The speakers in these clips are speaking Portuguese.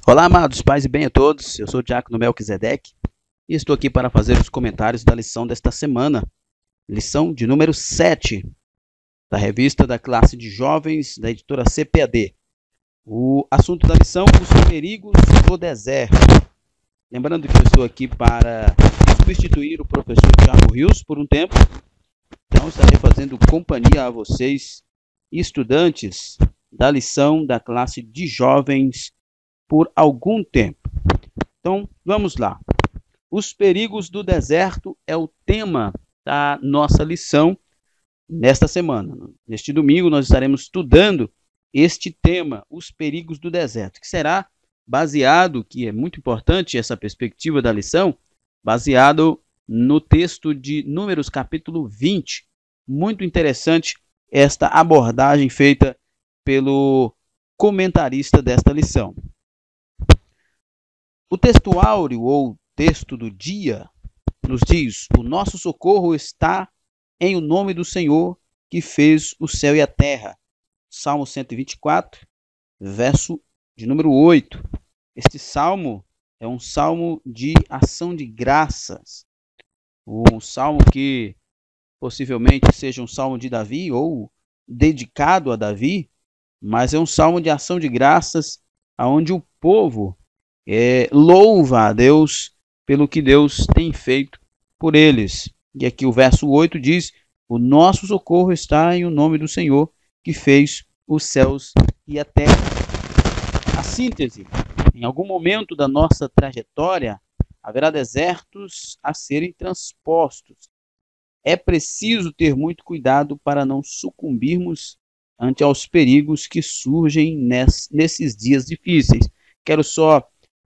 Olá, amados, paz e bem a todos. Eu sou o Diácono Melquisedeque e estou aqui para fazer os comentários da lição desta semana, lição de número 7, da revista da classe de jovens da editora CPAD. O assunto da lição, os perigos do deserto. Lembrando que eu estou aqui para substituir o professor Thiago Rios por um tempo, então estarei fazendo companhia a vocês, estudantes da lição da classe de jovens, por algum tempo. Então, vamos lá. Os perigos do deserto é o tema da nossa lição nesta semana. Neste domingo, nós estaremos estudando este tema, os perigos do deserto, que será baseado, que é muito importante essa perspectiva da lição, baseado no texto de Números, capítulo 20. Muito interessante esta abordagem feita pelo comentarista desta lição. O texto áureo, ou texto do dia, nos diz: o nosso socorro está em o nome do Senhor, que fez o céu e a terra. Salmo 124, verso de número 8. Este salmo é um salmo de ação de graças. Um salmo que possivelmente seja um salmo de Davi, ou dedicado a Davi, mas é um salmo de ação de graças, onde o povo louva a Deus pelo que Deus tem feito por eles. E aqui o verso 8 diz: o nosso socorro está em o nome do Senhor, que fez os céus e a terra. A síntese: em algum momento da nossa trajetória, haverá desertos a serem transpostos. É preciso ter muito cuidado para não sucumbirmos ante aos perigos que surgem nesses dias difíceis. Quero só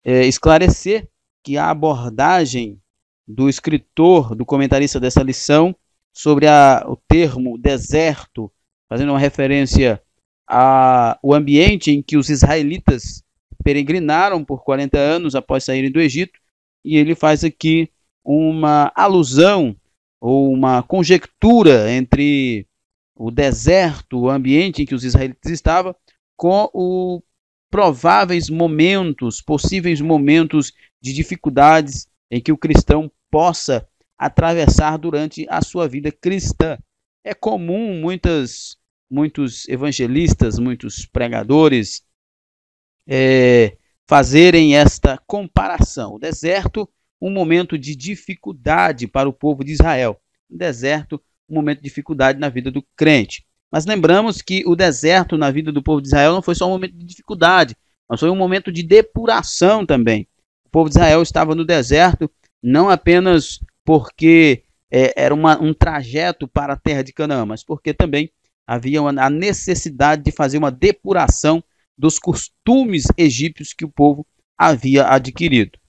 esclarecer que a abordagem do escritor, do comentarista dessa lição, sobre o termo deserto, fazendo uma referência ao ambiente em que os israelitas peregrinaram por 40 anos após saírem do Egito, e ele faz aqui uma alusão ou uma conjectura entre o deserto, o ambiente em que os israelitas estavam, com o prováveis momentos, possíveis momentos de dificuldades em que o cristão possa atravessar durante a sua vida cristã. É comum muitos evangelistas, muitos pregadores fazerem esta comparação. O deserto, um momento de dificuldade para o povo de Israel. O deserto, um momento de dificuldade na vida do crente. Mas lembramos que o deserto na vida do povo de Israel não foi só um momento de dificuldade, mas foi um momento de depuração também. O povo de Israel estava no deserto não apenas porque era um trajeto para a terra de Canaã, mas porque também havia a necessidade de fazer uma depuração dos costumes egípcios que o povo havia adquirido.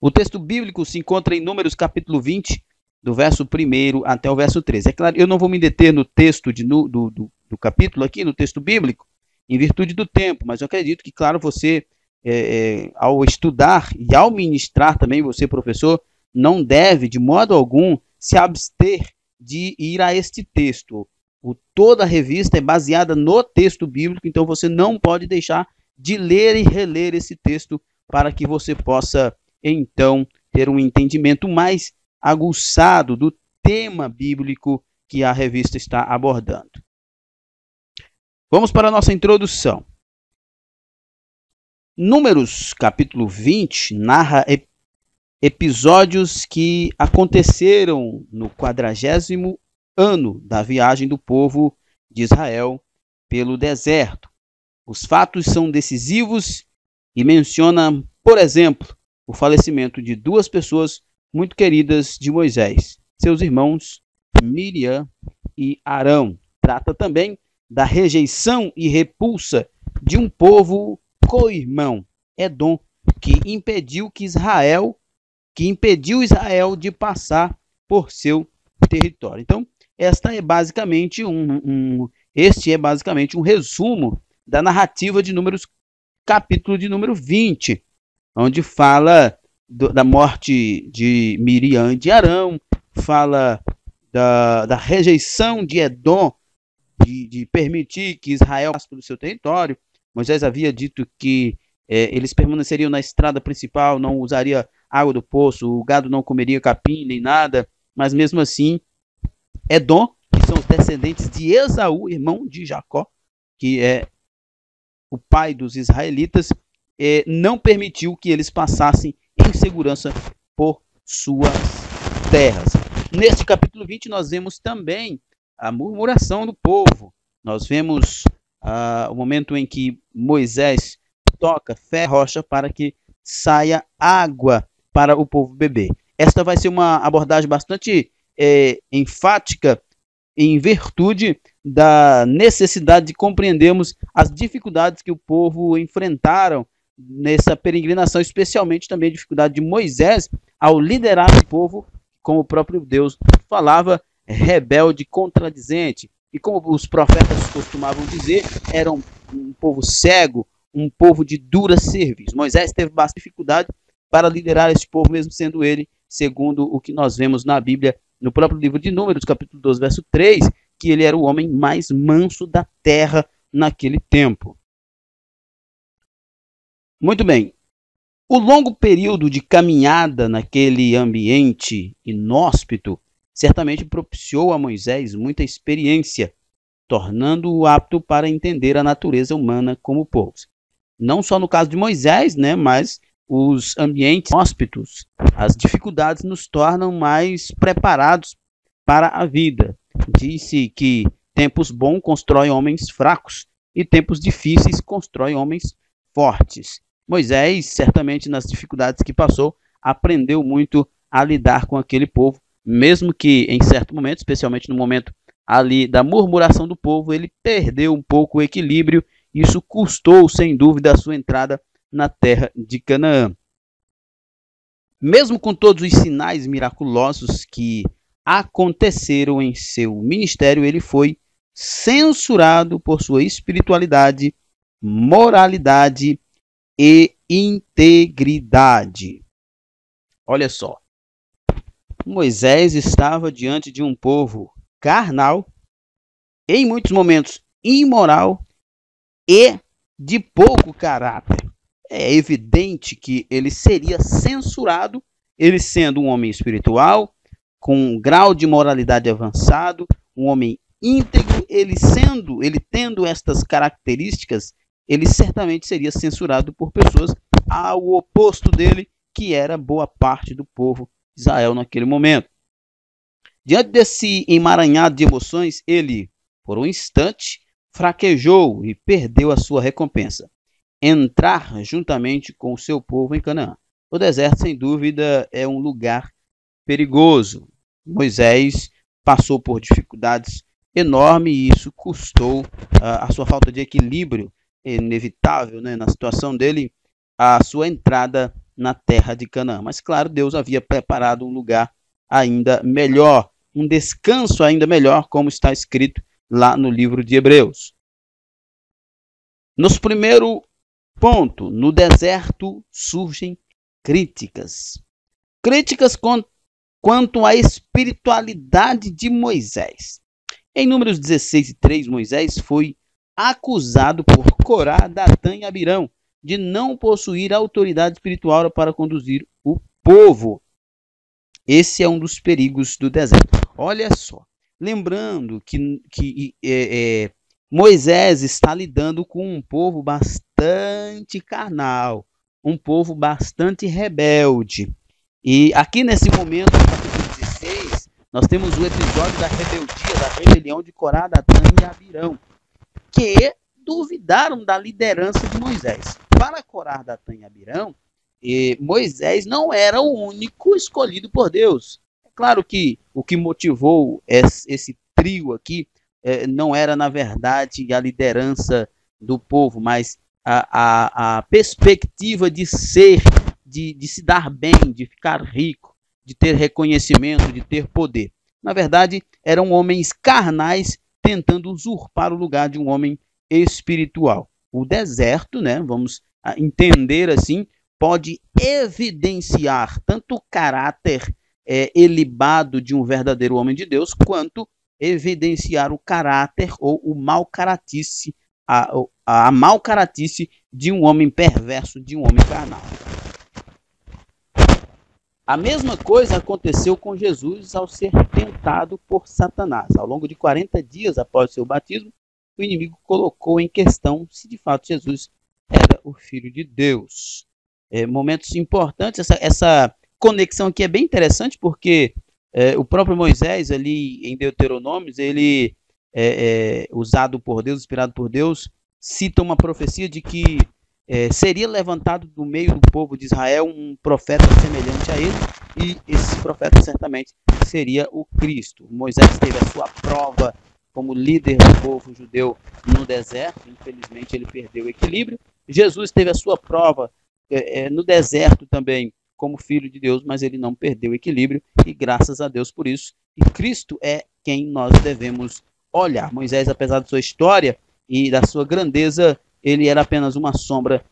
O texto bíblico se encontra em Números capítulo 20, do verso 1 até o verso 13. É claro, eu não vou me deter no texto do capítulo aqui, no texto bíblico, em virtude do tempo, mas eu acredito que, claro, você, ao estudar e ao ministrar também, você, professor, não deve, de modo algum, se abster de ir a este texto. Toda a revista é baseada no texto bíblico, então você não pode deixar de ler e reler esse texto para que você possa, então, ter um entendimento mais aguçado do tema bíblico que a revista está abordando. Vamos para a nossa introdução. Números, capítulo 20, narra episódios que aconteceram no 40º ano da viagem do povo de Israel pelo deserto. Os fatos são decisivos e mencionam, por exemplo, o falecimento de duas pessoas muito queridas de Moisés, seus irmãos Miriam e Arão. Trata também da rejeição e repulsa de um povo co-irmão, Edom, que impediu Israel de passar por seu território. Então, este é basicamente um resumo da narrativa de Números, capítulo de número 20, onde fala da morte de Miriam e de Arão, fala da rejeição de Edom de permitir que Israel passe pelo seu território. Moisés havia dito que eles permaneceriam na estrada principal, não usaria água do poço, o gado não comeria capim nem nada, mas mesmo assim, Edom, que são os descendentes de Esaú, irmão de Jacó, que é o pai dos israelitas, não permitiu que eles passassem em segurança por suas terras. Neste capítulo 20 nós vemos também a murmuração do povo. Nós vemos o momento em que Moisés toca fé rocha para que saia água para o povo beber. Esta vai ser uma abordagem bastante enfática em virtude da necessidade de compreendermos as dificuldades que o povo enfrentaram nessa peregrinação, especialmente também a dificuldade de Moisés ao liderar o povo, como o próprio Deus falava, rebelde, contradizente. E como os profetas costumavam dizer, era um povo cego, um povo de dura cerviz. Moisés teve bastante dificuldade para liderar esse povo, mesmo sendo ele, segundo o que nós vemos na Bíblia, no próprio livro de Números, capítulo 12, verso 3, que ele era o homem mais manso da terra naquele tempo. Muito bem. O longo período de caminhada naquele ambiente inóspito certamente propiciou a Moisés muita experiência, tornando-o apto para entender a natureza humana como povo. Não só no caso de Moisés, né, mas os ambientes inóspitos, as dificuldades nos tornam mais preparados para a vida. Disse que tempos bons constroem homens fracos e tempos difíceis constroem homens fortes. Moisés, certamente nas dificuldades que passou, aprendeu muito a lidar com aquele povo, mesmo que em certo momento, especialmente no momento ali da murmuração do povo, ele perdeu um pouco o equilíbrio. Isso custou, sem dúvida, a sua entrada na terra de Canaã. Mesmo com todos os sinais miraculosos que aconteceram em seu ministério, ele foi censurado por sua espiritualidade, moralidade e integridade. Olha só, Moisés estava diante de um povo carnal, em muitos momentos imoral e de pouco caráter. É evidente que ele seria censurado, ele sendo um homem espiritual, com um grau de moralidade avançado, um homem íntegro, ele tendo estas características, ele certamente seria censurado por pessoas ao oposto dele, que era boa parte do povo de Israel naquele momento. Diante desse emaranhado de emoções, ele, por um instante, fraquejou e perdeu a sua recompensa: entrar juntamente com o seu povo em Canaã. O deserto, sem dúvida, é um lugar perigoso. Moisés passou por dificuldades enormes e isso custou a sua falta de equilíbrio inevitável, né, na situação dele, a sua entrada na terra de Canaã. Mas, claro, Deus havia preparado um lugar ainda melhor, um descanso ainda melhor, como está escrito lá no livro de Hebreus. Nos primeiro ponto, no deserto surgem críticas. Críticas quanto à espiritualidade de Moisés. Em Números 16:3, Moisés foi acusado por Corá, Datã e Abirão de não possuir autoridade espiritual para conduzir o povo. Esse é um dos perigos do deserto. Olha só, lembrando que Moisés está lidando com um povo bastante carnal, um povo bastante rebelde. E aqui nesse momento, no capítulo 16, nós temos o episódio da rebeldia, da rebelião de Corá, Datã e Abirão, que duvidaram da liderança de Moisés. Para Corá, Datã e Abirão, Moisés não era o único escolhido por Deus. É claro que o que motivou esse trio aqui não era, na verdade, a liderança do povo, mas a perspectiva de se dar bem, de ficar rico, de ter reconhecimento, de ter poder. Na verdade, eram homens carnais tentando usurpar o lugar de um homem espiritual. O deserto, né, vamos entender assim, pode evidenciar tanto o caráter ilibado de um verdadeiro homem de Deus, quanto evidenciar o caráter ou o mau caratice, a mau caratice de um homem perverso, de um homem carnal. A mesma coisa aconteceu com Jesus ao ser tentado por Satanás. Ao longo de 40 dias após seu batismo, o inimigo colocou em questão se de fato Jesus era o Filho de Deus. Momentos importantes, essa conexão aqui é bem interessante, porque o próprio Moisés, ali em Deuteronômios, ele usado por Deus, inspirado por Deus, cita uma profecia de que seria levantado do meio do povo de Israel um profeta semelhante a ele, e esse profeta certamente seria o Cristo. Moisés teve a sua prova como líder do povo judeu no deserto, infelizmente ele perdeu o equilíbrio. Jesus teve a sua prova no deserto também como filho de Deus, mas ele não perdeu o equilíbrio, e graças a Deus por isso. E Cristo é quem nós devemos olhar. Moisés, apesar de sua história e da sua grandeza, ele era apenas uma sombra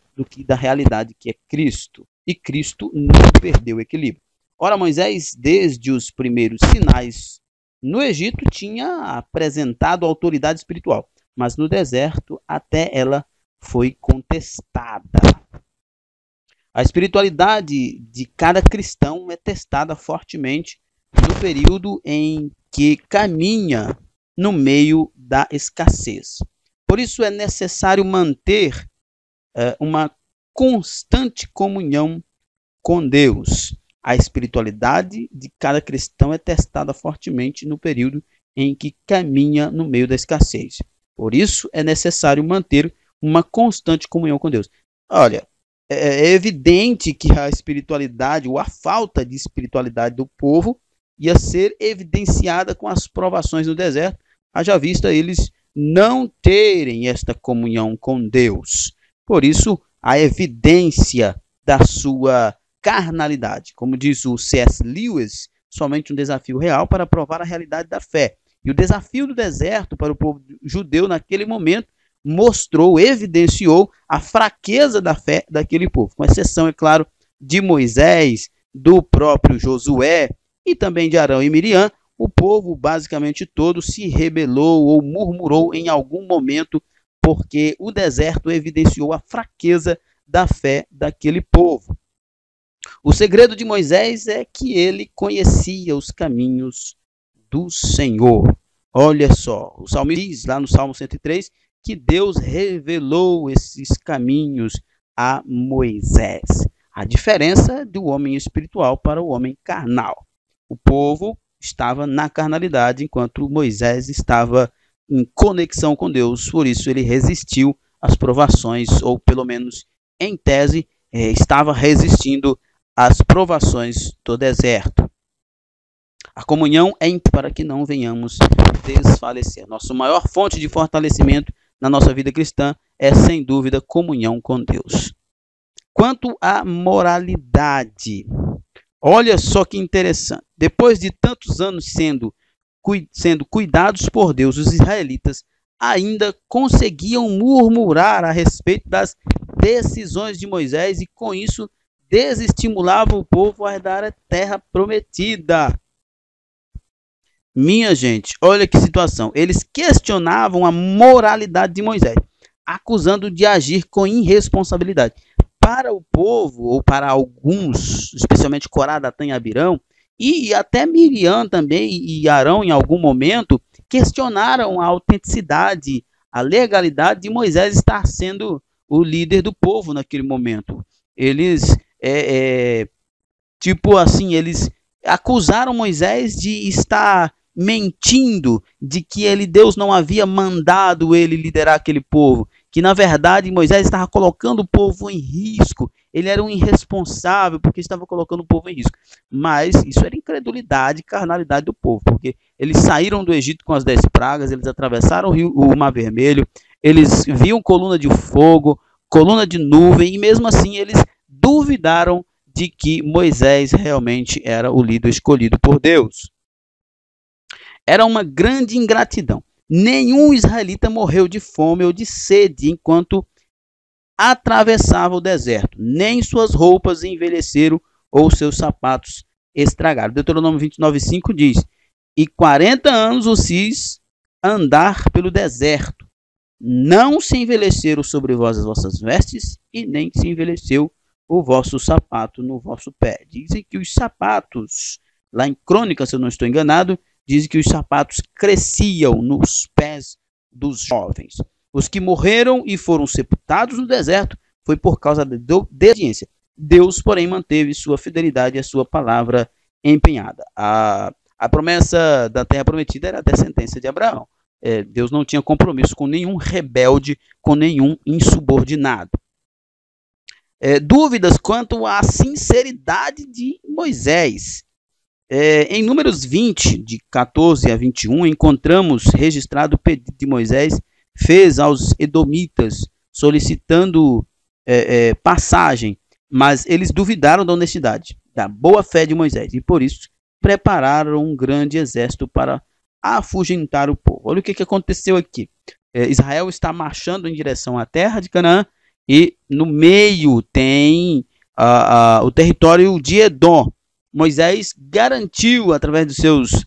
da realidade que é Cristo. E Cristo não perdeu o equilíbrio. Ora, Moisés, desde os primeiros sinais no Egito, tinha apresentado autoridade espiritual, mas no deserto até ela foi contestada. A espiritualidade de cada cristão é testada fortemente no período em que caminha no meio da escassez. Por isso é necessário manter uma constante comunhão com Deus. A espiritualidade de cada cristão é testada fortemente no período em que caminha no meio da escassez. Por isso é necessário manter uma constante comunhão com Deus. Olha, é evidente que a espiritualidade, ou a falta de espiritualidade do povo, ia ser evidenciada com as provações no deserto, haja vista eles não terem esta comunhão com Deus. Por isso, a evidência da sua carnalidade. Como diz o C.S. Lewis, somente um desafio real para provar a realidade da fé. E o desafio do deserto para o povo judeu naquele momento mostrou, evidenciou a fraqueza da fé daquele povo. Com exceção, é claro, de Moisés, do próprio Josué e também de Arão e Miriam, o povo basicamente todo se rebelou ou murmurou em algum momento, porque o deserto evidenciou a fraqueza da fé daquele povo. O segredo de Moisés é que ele conhecia os caminhos do Senhor. Olha só, o salmista diz lá no Salmo 103 que Deus revelou esses caminhos a Moisés. A diferença do homem espiritual para o homem carnal. O povo estava na carnalidade, enquanto Moisés estava em conexão com Deus. Por isso ele resistiu às provações, ou pelo menos em tese, estava resistindo às provações do deserto. A comunhão é para que não venhamos desfalecer. Nossa maior fonte de fortalecimento na nossa vida cristã é, sem dúvida, comunhão com Deus. Quanto à moralidade, olha só que interessante. Depois de tantos anos sendo cuidados por Deus, os israelitas ainda conseguiam murmurar a respeito das decisões de Moisés e, com isso, desestimulavam o povo a herdar a terra prometida. Minha gente, olha que situação. Eles questionavam a moralidade de Moisés, acusando de agir com irresponsabilidade. Para o povo, ou para alguns, especialmente Corá, Datã e Abirão, e até Miriam também e Arão em algum momento, questionaram a autenticidade, a legalidade de Moisés estar sendo o líder do povo naquele momento. Eles, eles acusaram Moisés de estar mentindo, de que Deus não havia mandado ele liderar aquele povo, que na verdade Moisés estava colocando o povo em risco, ele era um irresponsável porque estava colocando o povo em risco. Mas isso era incredulidade e carnalidade do povo, porque eles saíram do Egito com as 10 pragas, eles atravessaram o Mar Vermelho, eles viam coluna de fogo, coluna de nuvem, e mesmo assim eles duvidaram de que Moisés realmente era o líder escolhido por Deus. Era uma grande ingratidão. Nenhum israelita morreu de fome ou de sede enquanto atravessava o deserto. Nem suas roupas envelheceram ou seus sapatos estragaram. Deuteronômio 29:5 diz: e 40 anos os fiz andar pelo deserto. não se envelheceram sobre vós as vossas vestes, e nem se envelheceu o vosso sapato no vosso pé. Dizem que os sapatos, lá em Crônicas, se eu não estou enganado, dizem que os sapatos cresciam nos pés dos jovens. Os que morreram e foram sepultados no deserto foi por causa da desobediência. Deus, porém, manteve sua fidelidade e a sua palavra empenhada. A promessa da terra prometida era a descendência de Abraão. Deus não tinha compromisso com nenhum rebelde, com nenhum insubordinado. Dúvidas quanto à sinceridade de Moisés. Em Números 20, de 14 a 21, encontramos registrado o pedido de Moisés fez aos edomitas, solicitando passagem, mas eles duvidaram da honestidade, da boa fé de Moisés, e por isso prepararam um grande exército para afugentar o povo. Olha o que aconteceu aqui. Israel está marchando em direção à terra de Canaã, e no meio tem o território de Edom. Moisés garantiu, através dos seus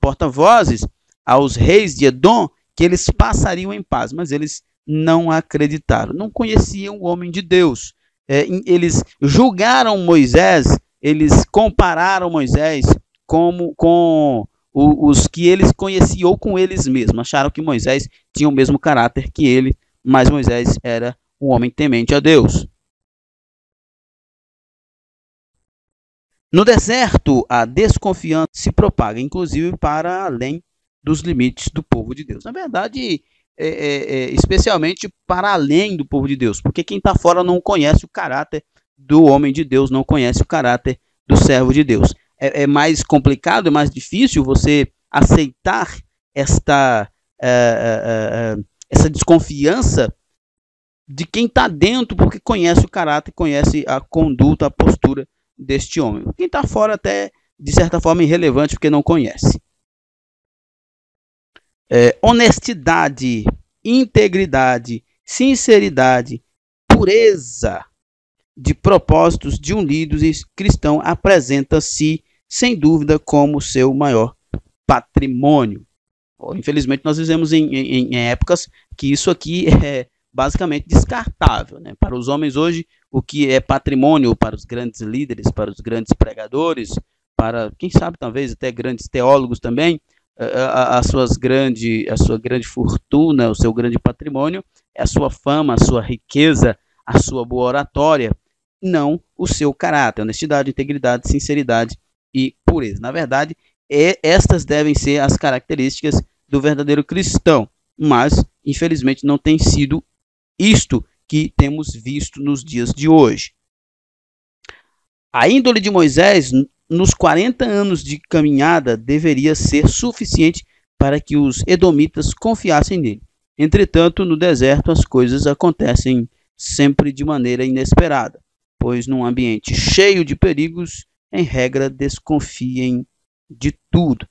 porta-vozes, aos reis de Edom, que eles passariam em paz, mas eles não acreditaram, não conheciam o homem de Deus. Eles julgaram Moisés, eles compararam Moisés com os que eles conheciam ou com eles mesmos. Acharam que Moisés tinha o mesmo caráter que ele, mas Moisés era um homem temente a Deus. No deserto, a desconfiança se propaga, inclusive para além dos limites do povo de Deus. Na verdade, especialmente para além do povo de Deus, porque quem está fora não conhece o caráter do homem de Deus, não conhece o caráter do servo de Deus. É mais complicado, é mais difícil você aceitar essa desconfiança de quem está dentro, porque conhece o caráter, conhece a conduta, a postura deste homem. Quem está fora até, de certa forma, irrelevante, porque não conhece. Honestidade, integridade, sinceridade, pureza de propósitos de um líder cristão apresenta-se, sem dúvida, como seu maior patrimônio. Infelizmente, nós vivemos em épocas que isso aqui é basicamente descartável, né? Para os homens hoje, o que é patrimônio para os grandes líderes, para os grandes pregadores, para, quem sabe, talvez até grandes teólogos também, a sua grande fortuna, o seu grande patrimônio é a sua fama, a sua riqueza, a sua boa oratória, não o seu caráter, honestidade, integridade, sinceridade e pureza. Na verdade, estas devem ser as características do verdadeiro cristão, mas, infelizmente, não tem sido isto que temos visto nos dias de hoje. A índole de Moisés, nos 40 anos de caminhada, deveria ser suficiente para que os edomitas confiassem nele. Entretanto, no deserto, as coisas acontecem sempre de maneira inesperada, pois num ambiente cheio de perigos, em regra, desconfiem de tudo.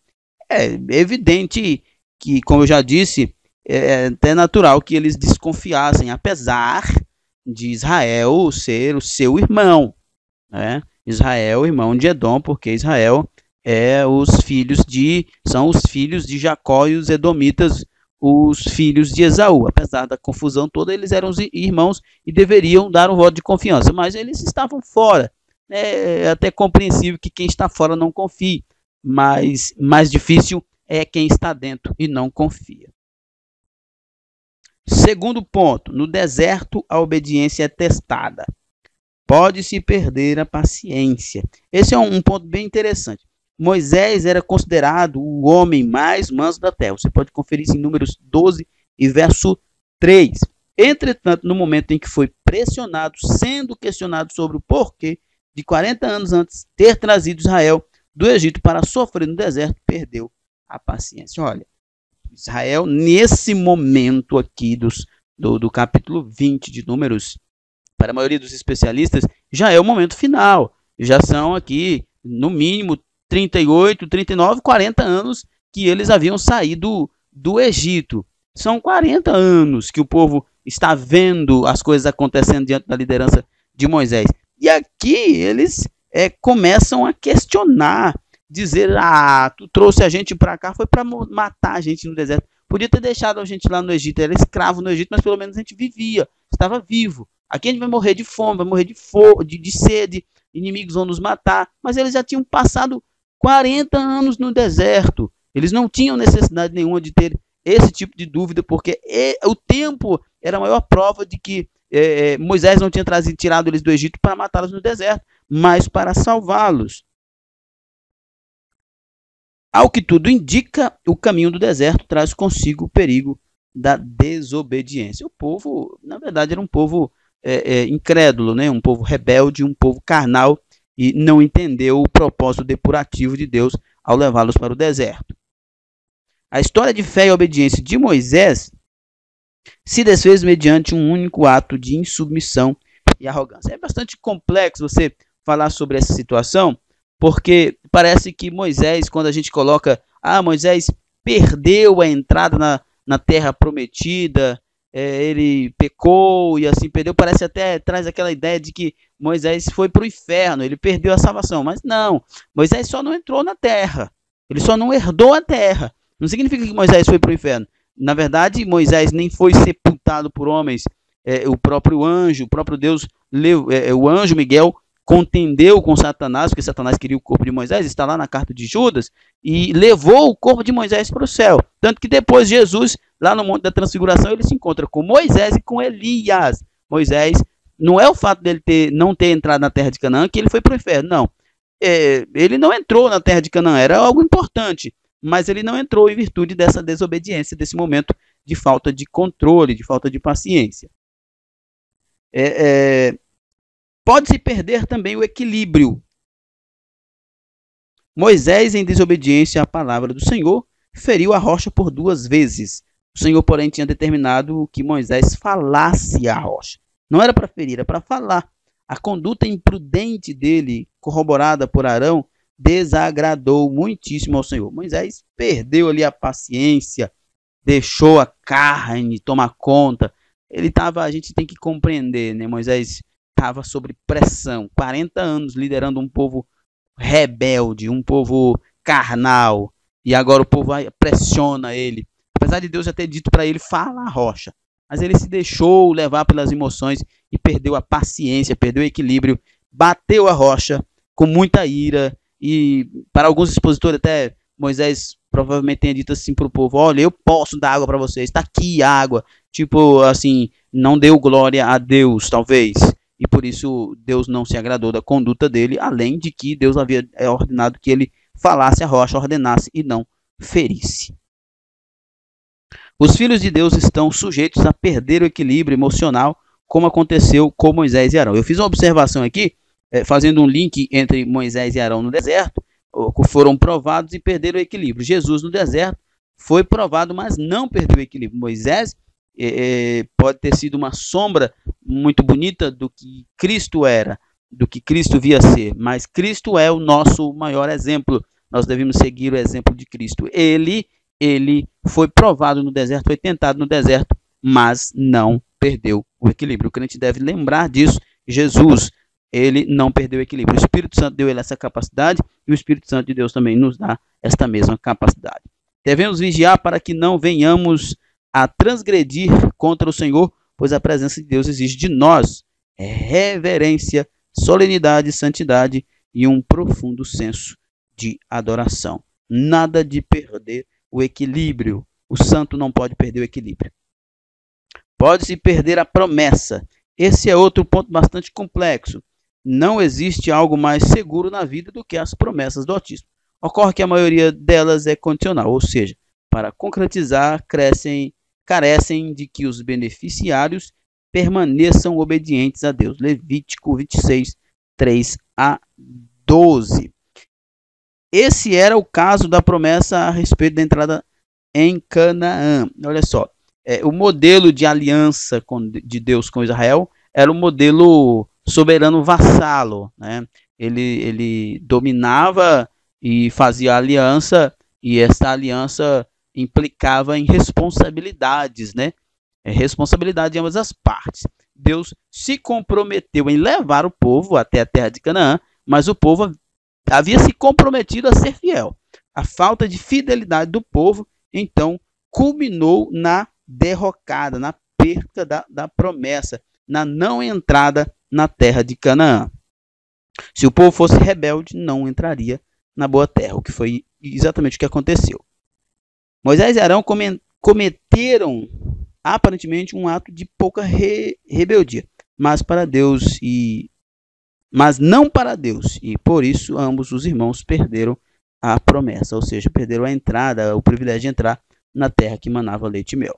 É evidente que, como eu já disse, é até natural que eles desconfiassem, apesar de Israel ser o seu irmão, né? Israel, irmão de Edom, porque Israel são os filhos de Jacó e os edomitas, os filhos de Esaú. Apesar da confusão toda, eles eram irmãos e deveriam dar um voto de confiança, mas eles estavam fora. É até compreensível que quem está fora não confie, mas mais difícil é quem está dentro e não confia. Segundo ponto, no deserto a obediência é testada. Pode-se perder a paciência. Esse é um ponto bem interessante. Moisés era considerado o homem mais manso da terra. Você pode conferir isso em Números 12 e verso 3. Entretanto, no momento em que foi pressionado, sendo questionado sobre o porquê de 40 anos antes ter trazido Israel do Egito para sofrer no deserto, perdeu a paciência. Olha, Israel, nesse momento aqui do capítulo 20 de Números, para a maioria dos especialistas, já é o momento final. Já são aqui, no mínimo, 38, 39, 40 anos que eles haviam saído do Egito. São 40 anos que o povo está vendo as coisas acontecendo diante da liderança de Moisés. E aqui eles começam a questionar, dizer, tu trouxe a gente para cá, foi para matar a gente no deserto. Podia ter deixado a gente lá no Egito, era escravo no Egito, mas pelo menos a gente vivia, estava vivo. Aqui a gente vai morrer de fome, vai morrer de sede, inimigos vão nos matar. Mas eles já tinham passado 40 anos no deserto. Eles não tinham necessidade nenhuma de ter esse tipo de dúvida, porque o tempo era a maior prova de que Moisés não tinha tirado eles do Egito para matá-los no deserto, mas para salvá-los. Ao que tudo indica, o caminho do deserto traz consigo o perigo da desobediência. O povo, na verdade, era um povo incrédulo, né? Um povo rebelde, um povo carnal, e não entendeu o propósito depurativo de Deus ao levá-los para o deserto. A história de fé e obediência de Moisés se desfez mediante um único ato de insubmissão e arrogância. É bastante complexo você falar sobre essa situação, porque parece que Moisés, quando a gente coloca, Moisés perdeu a entrada na terra prometida, ele pecou e assim perdeu, parece até, traz aquela ideia de que Moisés foi para o inferno, ele perdeu a salvação, mas não, Moisés só não entrou na terra, ele só não herdou a terra, não significa que Moisés foi para o inferno. Na verdade, Moisés nem foi sepultado por homens, o próprio anjo, o próprio Deus, o anjo Miguel contendeu com Satanás, porque Satanás queria o corpo de Moisés, está lá na carta de Judas, e levou o corpo de Moisés para o céu. Tanto que depois Jesus, lá no Monte da Transfiguração, ele se encontra com Moisés e com Elias. Moisés, não é o fato dele não ter entrado na terra de Canaã que ele foi para o inferno, não. Ele não entrou na terra de Canaã, era algo importante, mas ele não entrou em virtude dessa desobediência, desse momento de falta de controle, de falta de paciência. Pode-se perder também o equilíbrio. Moisés, em desobediência à palavra do Senhor, feriu a rocha por 2 vezes. O Senhor, porém, tinha determinado que Moisés falasse à rocha. Não era para ferir, era para falar. A conduta imprudente dele, corroborada por Arão, desagradou muitíssimo ao Senhor. Moisés perdeu ali a paciência, deixou a carne tomar conta. A gente tem que compreender, né? Moisés estava sob pressão, 40 anos liderando um povo rebelde, um povo carnal, e agora o povo pressiona ele. Apesar de Deus já ter dito para ele, fala a rocha, mas ele se deixou levar pelas emoções e perdeu a paciência, perdeu o equilíbrio, bateu a rocha com muita ira, e para alguns expositores até Moisés provavelmente tenha dito assim para o povo, olha, eu posso dar água para vocês, está aqui a água, tipo assim, não deu glória a Deus, talvez, e por isso Deus não se agradou da conduta dele, além de que Deus havia ordenado que ele falasse a rocha, ordenasse e não ferisse. Os filhos de Deus estão sujeitos a perder o equilíbrio emocional, como aconteceu com Moisés e Arão. Eu fiz uma observação aqui, fazendo um link entre Moisés e Arão no deserto, foram provados e perderam o equilíbrio. Jesus no deserto foi provado, mas não perdeu o equilíbrio. Moisés pode ter sido uma sombra muito bonita do que Cristo era, do que Cristo via ser, mas Cristo é o nosso maior exemplo. Nós devemos seguir o exemplo de Cristo. Ele foi provado no deserto, foi tentado no deserto, mas não perdeu o equilíbrio. O crente deve lembrar disso. Jesus, ele não perdeu o equilíbrio. O Espírito Santo deu ele essa capacidade e o Espírito Santo de Deus também nos dá esta mesma capacidade. Devemos vigiar para que não venhamos a transgredir contra o Senhor, pois a presença de Deus exige de nós reverência, solenidade, santidade e um profundo senso de adoração. Nada de perder o equilíbrio. O santo não pode perder o equilíbrio. Pode-se perder a promessa. Esse é outro ponto bastante complexo. Não existe algo mais seguro na vida do que as promessas do Altíssimo. Ocorre que a maioria delas é condicional, ou seja, para concretizar, carecem de que os beneficiários permaneçam obedientes a Deus. Levítico 26, 3 a 12. Esse era o caso da promessa a respeito da entrada em Canaã. Olha só, o modelo de aliança de Deus com Israel era um modelo soberano vassalo, né? Ele dominava e fazia aliança, e essa aliança implicava em responsabilidades, né? Responsabilidade de ambas as partes. Deus se comprometeu em levar o povo até a terra de Canaã, mas o povo havia se comprometido a ser fiel. A falta de fidelidade do povo, então, culminou na derrocada, na perca da promessa, na não entrada na terra de Canaã. Se o povo fosse rebelde, não entraria na boa terra, o que foi exatamente o que aconteceu. Moisés e Arão cometeram aparentemente um ato de pouca rebeldia, mas não para Deus, e por isso ambos os irmãos perderam a promessa, ou seja, perderam a entrada, o privilégio de entrar na terra que manava leite e mel.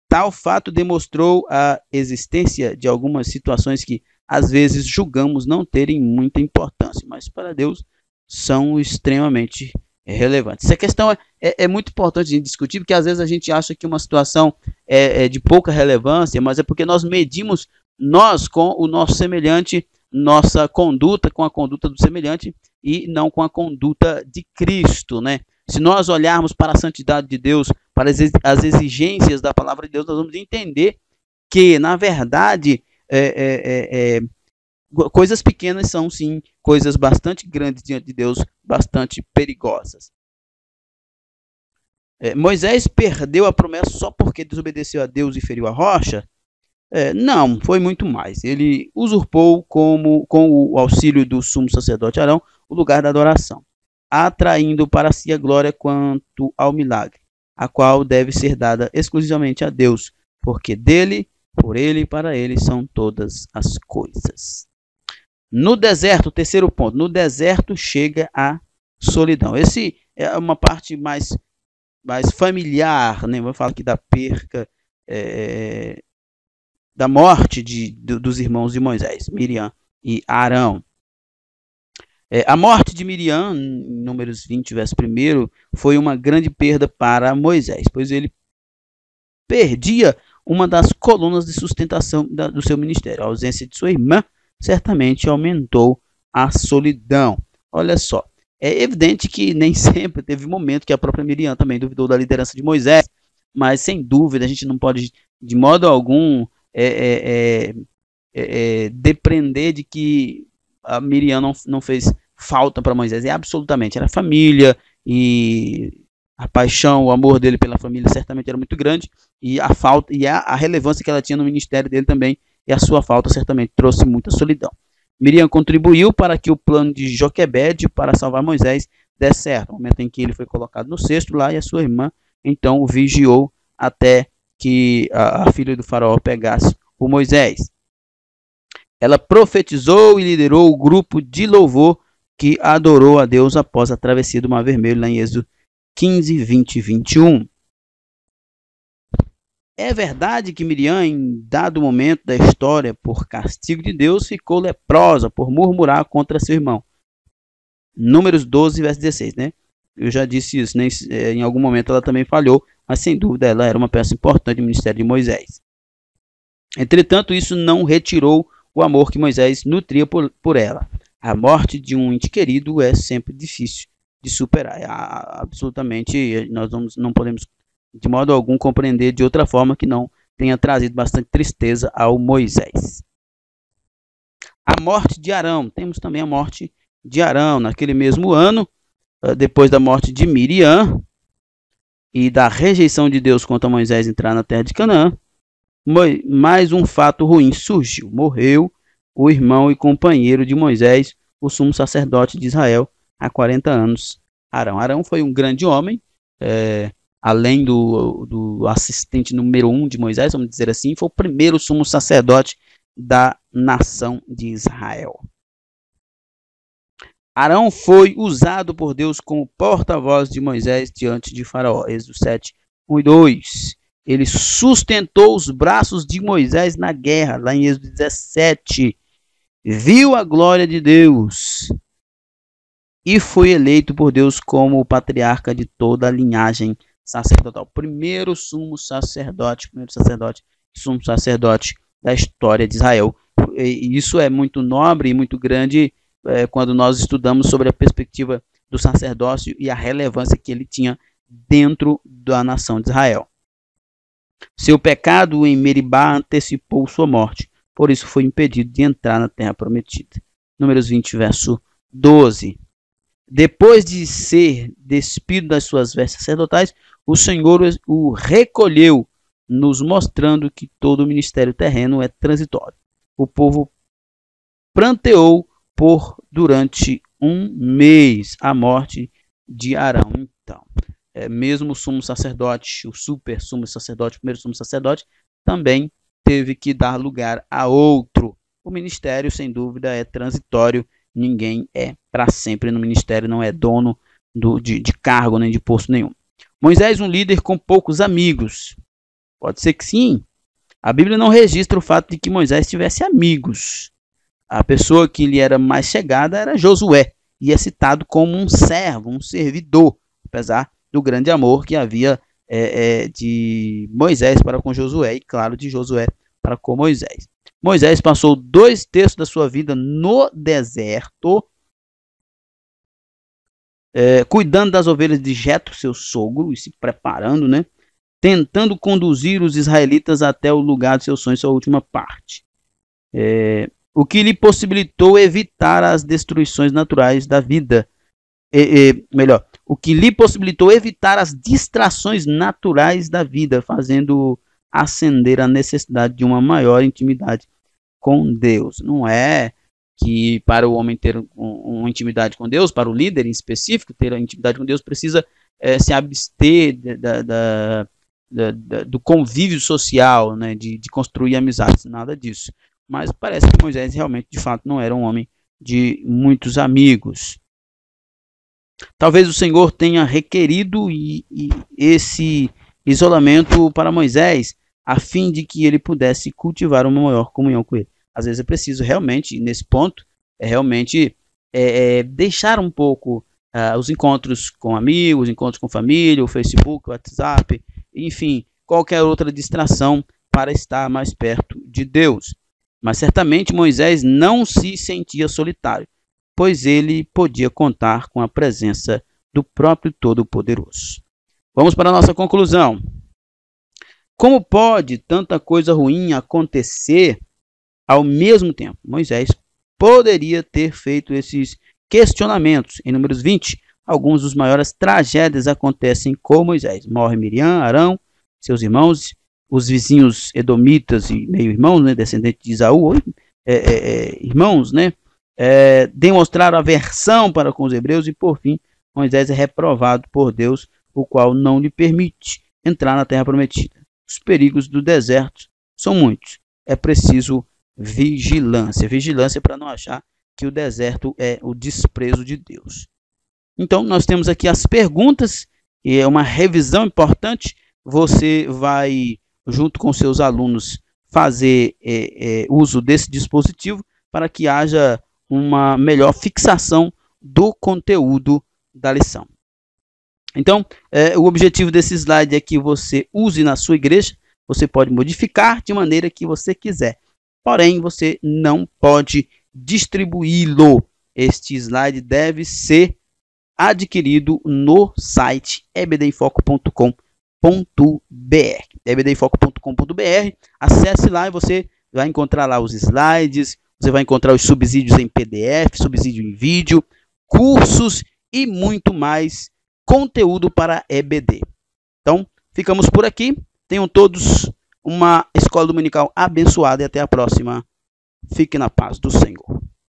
Tal fato demonstrou a existência de algumas situações que às vezes julgamos não terem muita importância, mas para Deus são extremamente relevantes. Essa questão é muito importante de discutir, porque às vezes a gente acha que uma situação é de pouca relevância, mas é porque nós medimos nós com o nosso semelhante, nossa conduta com a conduta do semelhante e não com a conduta de Cristo, né? Se nós olharmos para a santidade de Deus, para as exigências da palavra de Deus, nós vamos entender que, na verdade, coisas pequenas são, sim, coisas bastante grandes diante de Deus, bastante perigosas. Moisés perdeu a promessa só porque desobedeceu a Deus e feriu a rocha? Não, foi muito mais. Ele usurpou, com o auxílio do sumo sacerdote Arão, o lugar da adoração, atraindo para si a glória quanto ao milagre, a qual deve ser dada exclusivamente a Deus, porque dele, por ele e para ele são todas as coisas. No deserto, terceiro ponto, no deserto chega a solidão. Esse é uma parte mais familiar, né? Vou falar aqui da perca, da morte dos irmãos de Moisés, Miriam e Arão. A morte de Miriam, em Números 20, verso 1, foi uma grande perda para Moisés, pois ele perdia uma das colunas de sustentação do seu ministério. A ausência de sua irmã certamente aumentou a solidão. Olha só, é evidente que nem sempre teve momento que a própria Miriam também duvidou da liderança de Moisés, mas sem dúvida a gente não pode de modo algum depender de que a Miriam não fez falta para Moisés. Absolutamente, era família, e a paixão, o amor dele pela família certamente era muito grande, e a falta e a relevância que ela tinha no ministério dele também, e a sua falta certamente trouxe muita solidão. Miriam contribuiu para que o plano de Joquebede para salvar Moisés desse certo, no momento em que ele foi colocado no cesto lá, e a sua irmã então o vigiou até que a filha do faraó pegasse o Moisés. Ela profetizou e liderou o grupo de louvor que adorou a Deus após a travessia do Mar Vermelho, lá em Êxodo 15, 20 e 21. É verdade que Miriam, em dado momento da história, por castigo de Deus, ficou leprosa por murmurar contra seu irmão. Números 12, verso 16, né? Eu já disse isso, né? Em algum momento ela também falhou, mas sem dúvida ela era uma peça importante do ministério de Moisés. Entretanto, isso não retirou o amor que Moisés nutria por ela. A morte de um ente querido é sempre difícil de superar. Absolutamente, nós não podemos de modo algum compreender de outra forma que não tenha trazido bastante tristeza ao Moisés. A morte de Arão. Temos também a morte de Arão. Naquele mesmo ano, depois da morte de Miriam e da rejeição de Deus contra Moisés entrar na terra de Canaã, mais um fato ruim surgiu. Morreu o irmão e companheiro de Moisés, o sumo sacerdote de Israel, há 40 anos, Arão. Arão foi um grande homem, além do assistente número 1 de Moisés, vamos dizer assim, foi o primeiro sumo sacerdote da nação de Israel. Arão foi usado por Deus como porta-voz de Moisés diante de Faraó. Êxodo 7, 1 e 2. Ele sustentou os braços de Moisés na guerra, lá em Êxodo 17. Viu a glória de Deus e foi eleito por Deus como o patriarca de toda a linhagem sacerdotal. Primeiro sumo sacerdote da história de Israel. E isso é muito nobre e muito grande quando nós estudamos sobre a perspectiva do sacerdócio e a relevância que ele tinha dentro da nação de Israel. Seu pecado em Meribá antecipou sua morte, por isso foi impedido de entrar na terra prometida. Números 20, verso 12. depois de ser despido das suas vestes sacerdotais, o Senhor o recolheu, nos mostrando que todo o ministério terreno é transitório. O povo pranteou durante um mês a morte de Arão. Então, mesmo o sumo sacerdote, o super sumo sacerdote, o primeiro sumo sacerdote, também teve que dar lugar a outro. O ministério, sem dúvida, é transitório. Ninguém é para sempre no ministério, não é dono de cargo nem de posto nenhum. Moisés, um líder com poucos amigos. Pode ser que sim. A Bíblia não registra o fato de que Moisés tivesse amigos. A pessoa que lhe era mais chegada era Josué, e é citado como um servo, um servidor, apesar do grande amor que havia de Moisés para com Josué, e claro, de Josué para com Moisés. Moisés passou 2/3 da sua vida no deserto, cuidando das ovelhas de Jetro, seu sogro, e se preparando, né? Tentando conduzir os israelitas até o lugar de seus sonhos, sua última parte. O que lhe possibilitou evitar as destruições naturais da vida. O que lhe possibilitou evitar as distrações naturais da vida, fazendo acender a necessidade de uma maior intimidade com Deus. Não é que para o homem ter uma intimidade com Deus, para o líder em específico ter a intimidade com Deus, precisa se abster do convívio social, né, de construir amizades, nada disso. Mas parece que Moisés realmente, de fato, não era um homem de muitos amigos. Talvez o Senhor tenha requerido esse isolamento para Moisés, a fim de que ele pudesse cultivar uma maior comunhão com ele. Às vezes é preciso realmente, nesse ponto, deixar um pouco os encontros com amigos, encontros com família, o Facebook, o WhatsApp, enfim, qualquer outra distração para estar mais perto de Deus. Mas certamente Moisés não se sentia solitário, pois ele podia contar com a presença do próprio Todo-Poderoso. Vamos para a nossa conclusão. Como pode tanta coisa ruim acontecer ao mesmo tempo? Moisés poderia ter feito esses questionamentos. Em Números 20, alguns dos maiores tragédias acontecem com Moisés. Morre Miriam, Arão, seus irmãos, os vizinhos edomitas e meio-irmãos, né, descendentes de Esaú, irmãos, né, demonstraram aversão para com os hebreus e, por fim, Moisés é reprovado por Deus, o qual não lhe permite entrar na terra prometida. Os perigos do deserto são muitos. É preciso vigilância. Vigilância para não achar que o deserto é o desprezo de Deus. Então, nós temos aqui as perguntas, e é uma revisão importante. Você vai, junto com seus alunos, fazer uso desse dispositivo para que haja uma melhor fixação do conteúdo da lição. Então, o objetivo desse slide é que você use na sua igreja. Você pode modificar de maneira que você quiser, porém você não pode distribuí-lo. Este slide deve ser adquirido no site ebdinfoco.com.br. ebdinfoco.com.br. Acesse lá e você vai encontrar lá os slides, você vai encontrar os subsídios em PDF, subsídio em vídeo, cursos e muito mais conteúdo para EBD. Então, ficamos por aqui. Tenham todos uma escola dominical abençoada e até a próxima. Fique na paz do Senhor.